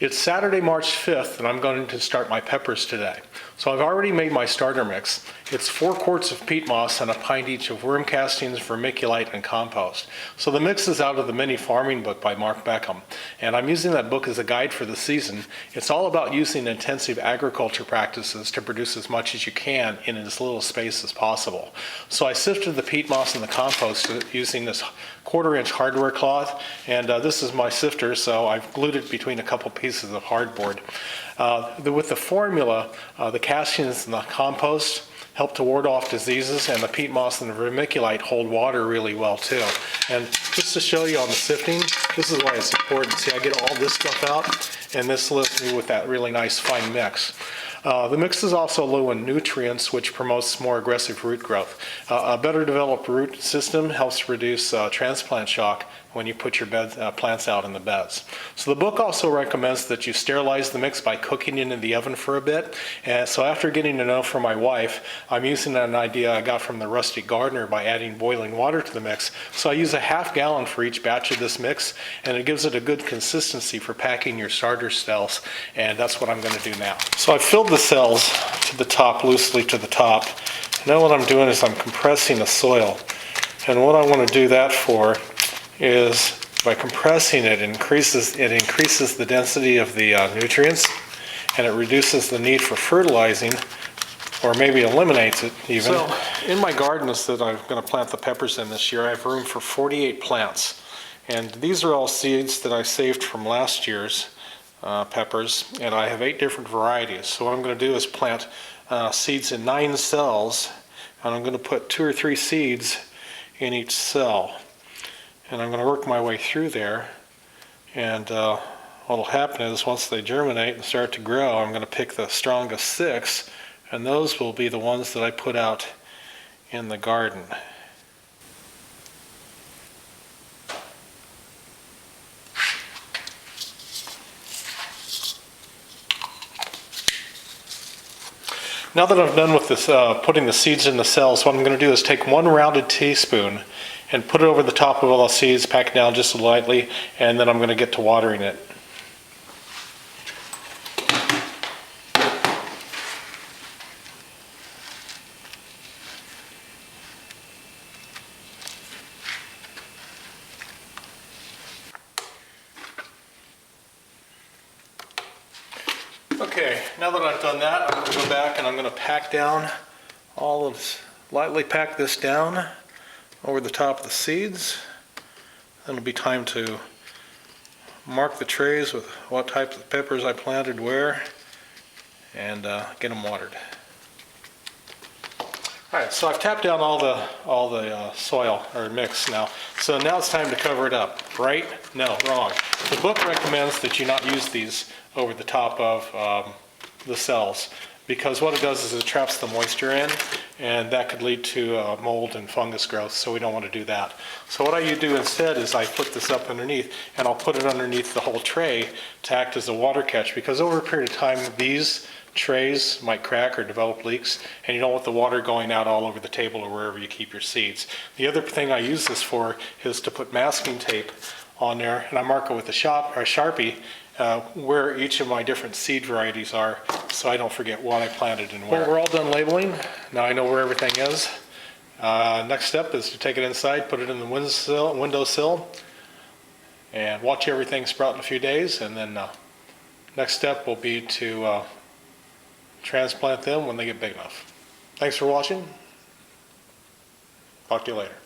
It's Saturday, March 5th, and I'm going to start my peppers today. So I've already made my starter mix. It's 4 quarts of peat moss and a pint each of worm castings, vermiculite, and compost. So the mix is out of the Mini Farming book by Mark Beckham, and I'm using that book as a guide for the season. It's all about using intensive agriculture practices to produce as much as you can in as little space as possible. So I sifted the peat moss and the compost using this 1/4-inch hardware cloth, and this is my sifter, so I've glued it between a couple pieces of hardboard. With the formula, the castings and the compost help to ward off diseases, and the peat moss and the vermiculite hold water really well too. And just to show you on the sifting, this is why it's important. See, I get all this stuff out, and this leaves me with that really nice fine mix. The mix is also low in nutrients, which promotes more aggressive root growth. A better developed root system helps reduce transplant shock when you put your plants out in the beds. So the book also recommends that you sterilize the mix by cooking it in the oven for a bit. And so after getting to know from my wife, I'm using an idea I got from the Rusty Gardener by adding boiling water to the mix. So I use a ½ gallon for each batch of this mix, and it gives it a good consistency for packing your starter cells, and that's what I'm going to do now. So I've filled the cells to the top, loosely to the top. Now what I'm doing is I'm compressing the soil, and what I want to do that for is by compressing it increases the density of the nutrients, and it reduces the need for fertilizing, or maybe eliminates it even. So in my gardens that I'm going to plant the peppers in this year, I have room for 48 plants, and these are all seeds that I saved from last year's peppers, and I have 8 different varieties. So what I'm going to do is plant seeds in 9 cells, and I'm going to put 2 or 3 seeds in each cell. And I'm going to work my way through there, and what will happen is once they germinate and start to grow, I'm going to pick the strongest 6, and those will be the ones that I put out in the garden. Now that I'm done with this, putting the seeds in the cells, what I'm going to do is take 1 rounded teaspoon and put it over the top of all the seeds, pack it down just lightly, and then I'm going to get to watering it. Okay, now that I've done that, I'm going to go back and I'm going to pack down all of this, lightly pack this down over the top of the seeds. Then it'll be time to mark the trays with what types of peppers I planted where, and get them watered. Alright, so I've tapped down all the soil or mix now. So now it's time to cover it up. Right? No, wrong. The book recommends that you not use these over the top of the cells, because what it does is it traps the moisture in, and that could lead to mold and fungus growth, so we don't want to do that. So what I do instead is I put this up underneath, and I'll put it underneath the whole tray to act as a water catch, because over a period of time these trays might crack or develop leaks, and you don't want the water going out all over the table or wherever you keep your seeds. The other thing I use this for is to put masking tape on there, and I mark it with a Sharpie where each of my different seed varieties are, so I don't forget what I planted and where. Well, we're all done labeling. Now I know where everything is. Next step is to take it inside, put it in the windowsill, and watch everything sprout in a few days, and then next step will be to transplant them when they get big enough. Thanks for watching. Talk to you later.